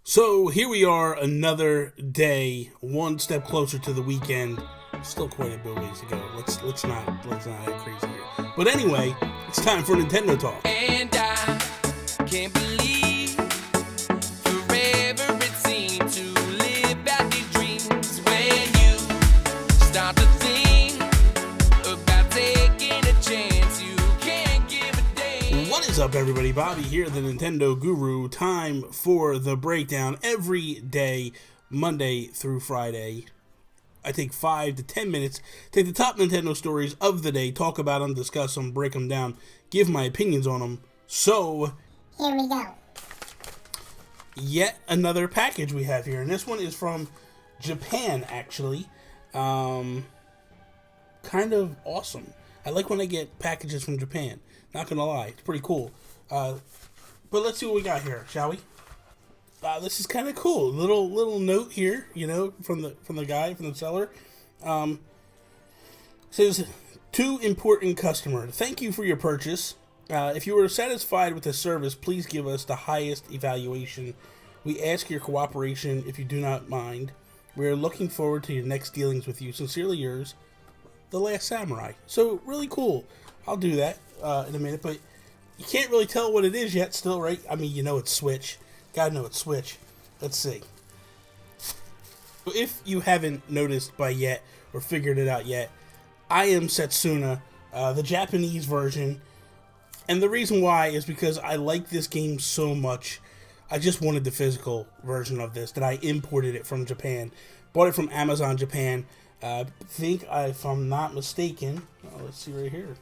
So here we are, another day, one step closer to the weekend. Still quite a bit of ways to go. Let's not act crazy here. But anyway, it's time for Nintendo talk. And I can't believe forever it seemed to live out these dreams when you start to think about taking a chance you can't give a damn. What is up, everybody? Bobby here, the Nintendo Guru. Time for the breakdown every day, Monday through Friday. I take 5 to 10 minutes, take the top Nintendo stories of the day, talk about them, discuss them, break them down, give my opinions on them. So, here we go. Yet another package we have here, and this one is from Japan, actually. Kind of awesome. I like when I get packages from Japan. Not gonna lie, it's pretty cool. But let's see what we got here, shall we? This is kind of cool. Little note here, from the guy, from the seller. Says, to important customer, thank you for your purchase. If you are satisfied with the service, please give us the highest evaluation. We ask your cooperation if you do not mind. We are looking forward to your next dealings with you. Sincerely yours, The Last Samurai. So, really cool. I'll do that in a minute, but you can't really tell what it is yet still, right? I mean, it's Switch. Gotta know it's Switch. Let's see. So if you haven't noticed by yet, or figured it out yet, I am Setsuna, the Japanese version. And the reason why is because I like this game so much. I just wanted the physical version of this, that I imported it from Japan. Bought it from Amazon Japan. If I'm not mistaken, let's see right here.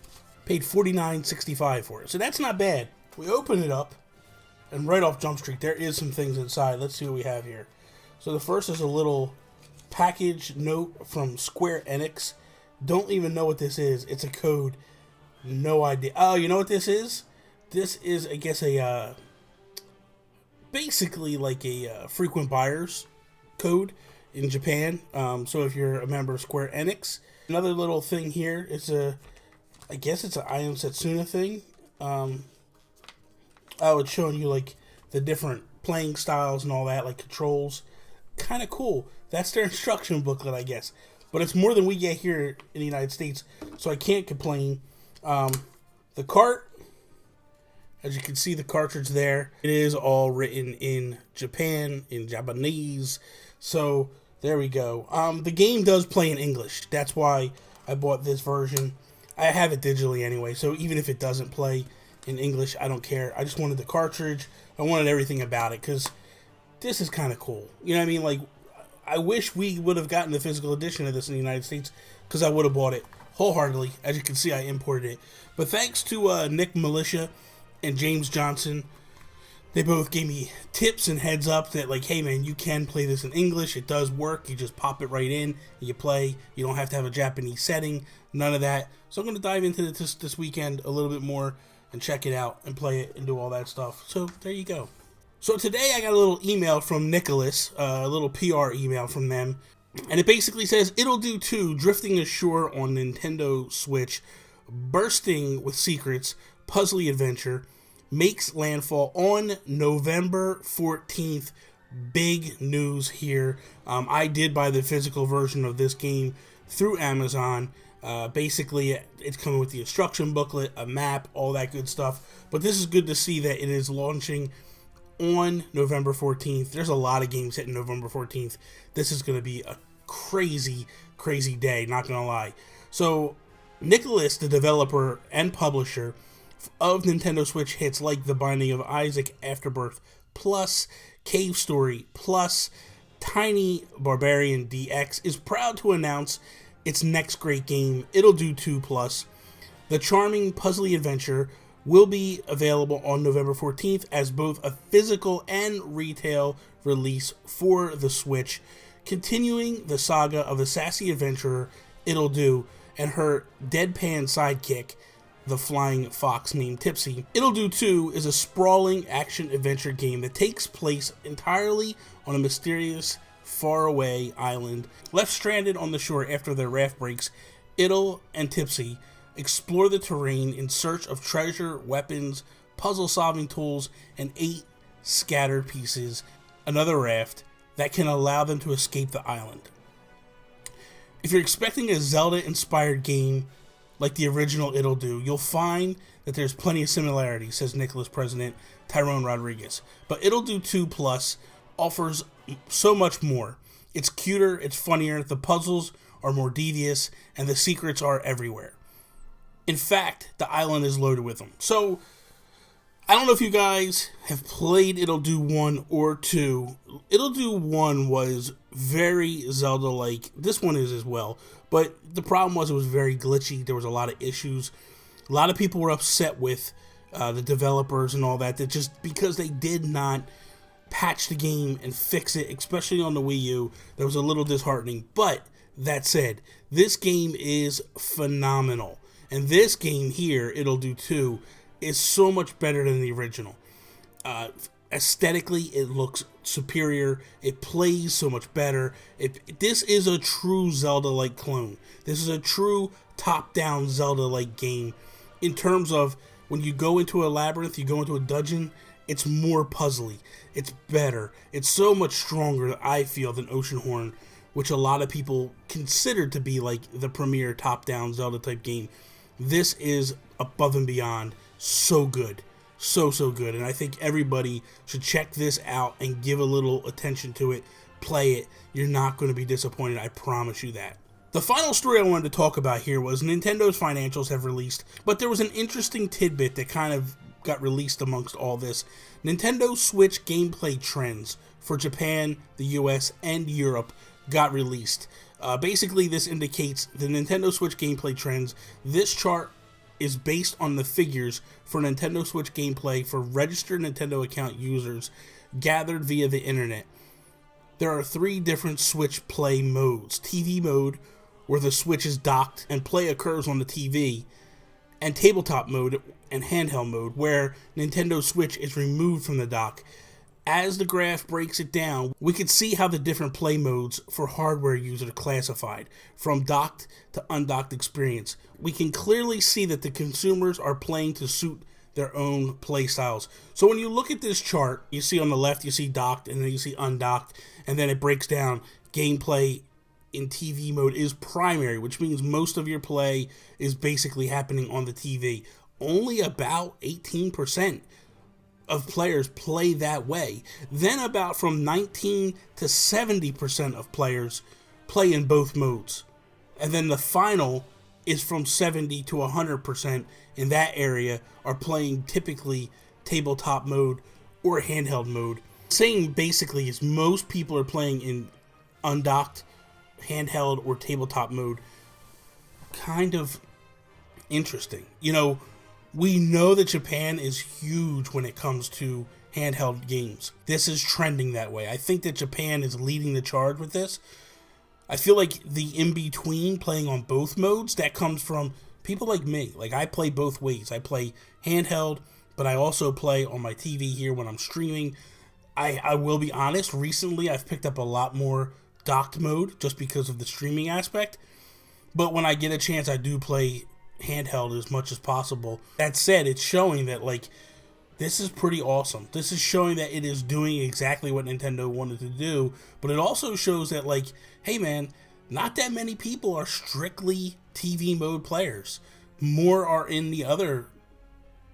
Paid $49.65 for it. So that's not bad. We open it up, and right off Jump Street, there is some things inside. Let's see what we have here. So the first is a little package note from Square Enix. Don't even know what this is. It's a code. No idea. Oh, you know what this is? This is, I guess, basically like a frequent buyers code in Japan. So if you're a member of Square Enix. Another little thing here is I guess it's an I Am Setsuna thing. It's showing you like the different playing styles and all that, like controls. Kind of cool. That's their instruction booklet, I guess. But it's more than we get here in the United States, so I can't complain. The cart, as you can see, the cartridge there, it is all written in Japan, in Japanese. So there we go. The game does play in English. That's why I bought this version. I have it digitally anyway, so even if it doesn't play in English, I don't care. I just wanted the cartridge. I wanted everything about it, because this is kind of cool. You know what I mean? Like, I wish we would have gotten the physical edition of this in the United States, because I would have bought it wholeheartedly. As you can see, I imported it. But thanks to Nick Militia and James Johnson, they both gave me tips and heads up that, like, hey man, you can play this in English. It does work. You just pop it right in, and you play. You don't have to have a Japanese setting. None of that. So I'm going to dive into this weekend a little bit more and check it out and play it and do all that stuff. So there you go. So today I got a little email from Nicholas, a little PR email from them. And it basically says, It'll Do 2, drifting ashore on Nintendo Switch, bursting with secrets, puzzly adventure, makes landfall on November 14th. Big news here. I did buy the physical version of this game through Amazon. Basically, it's coming with the instruction booklet, a map, all that good stuff. But this is good to see that it is launching on November 14th. There's a lot of games hitting November 14th. This is going to be a crazy, crazy day, not going to lie. So, Nicholas, the developer and publisher of Nintendo Switch hits like The Binding of Isaac Afterbirth Plus, Cave Story Plus, Tiny Barbarian DX, is proud to announce its next great game, It'll Do 2 Plus. The charming puzzly adventure will be available on November 14th as both a physical and retail release for the Switch, continuing the saga of the sassy adventurer Ittle Do and her deadpan sidekick, the flying fox named Tipsy. Ittle Do 2 is a sprawling action-adventure game that takes place entirely on a mysterious, faraway island. Left stranded on the shore after their raft breaks, Ittle and Tipsy explore the terrain in search of treasure, weapons, puzzle-solving tools, and 8 scattered pieces another raft that can allow them to escape the island. If you're expecting a Zelda-inspired game like the original Ittle Do, you'll find that there's plenty of similarities, says Nicholas president Tyrone Rodriguez. But Ittle Do 2 Plus offers so much more. It's cuter, it's funnier, the puzzles are more devious, and the secrets are everywhere. In fact, the island is loaded with them. So, I don't know if you guys have played Ittle Do 1 or 2. Ittle Do 1 was very Zelda-like. This one is as well. But the problem was it was very glitchy. There was a lot of issues. A lot of people were upset with the developers and all that just because they did not patch the game and fix it, especially on the Wii U. That was a little disheartening. But that said, this game is phenomenal. And this game here, Ittle Do 2, is so much better than the original. Aesthetically, it looks superior. It plays so much better. This is a true Zelda-like clone. This is a true top-down Zelda-like game. In terms of when you go into a labyrinth, you go into a dungeon, it's more puzzly. It's better. It's so much stronger, I feel, than Oceanhorn, which a lot of people consider to be like the premier top-down Zelda-type game. This is above and beyond so good. So good. And I think everybody should check this out and give a little attention to it. Play it. You're not going to be disappointed. I promise you that. The final story I wanted to talk about here was Nintendo's financials have released, but there was an interesting tidbit that kind of got released amongst all this. Nintendo Switch gameplay trends for Japan, the US, and Europe got released. Basically, this indicates the Nintendo Switch gameplay trends. This chart is based on the figures for Nintendo Switch gameplay for registered Nintendo account users gathered via the internet. There are 3 different Switch play modes. TV mode, where the Switch is docked and play occurs on the TV, and tabletop mode and handheld mode, where Nintendo Switch is removed from the dock. As the graph breaks it down, we can see how the different play modes for hardware users are classified, from docked to undocked experience. We can clearly see that the consumers are playing to suit their own play styles. So when you look at this chart, you see on the left, you see docked, and then you see undocked, and then it breaks down. Gameplay in TV mode is primary, which means most of your play is basically happening on the TV. Only about 18% of players play that way. Then about from 19 to 70% of players play in both modes. And then the final is from 70 to 100% in that area are playing typically tabletop mode or handheld mode. Saying basically is most people are playing in undocked, handheld, or tabletop mode. Kind of interesting. You know, we know that Japan is huge when it comes to handheld games. This is trending that way. I think that Japan is leading the charge with this. I feel like the in-between playing on both modes, that comes from people like me. Like, I play both ways. I play handheld, but I also play on my TV here when I'm streaming. I will be honest, recently I've picked up a lot more docked mode just because of the streaming aspect. But when I get a chance, I do play handheld as much as possible. That said, it's showing that, like, this is pretty awesome. This is showing that it is doing exactly what Nintendo wanted to do, but it also shows that, like, hey man, not that many people are strictly TV mode players. More are in the other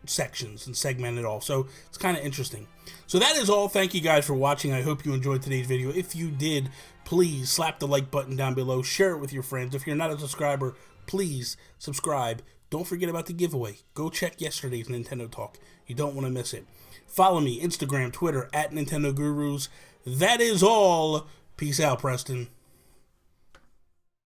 sections and segmented off, so it's kind of interesting. So that is all. Thank you guys for watching. I hope you enjoyed today's video. If you did, please slap the like button down below, share it with your friends. If you're not a subscriber, please subscribe. Don't forget about the giveaway. Go check yesterday's Nintendo Talk. You don't want to miss it. Follow me, Instagram, Twitter, @Nintendo Gurus. That is all. Peace out, Preston.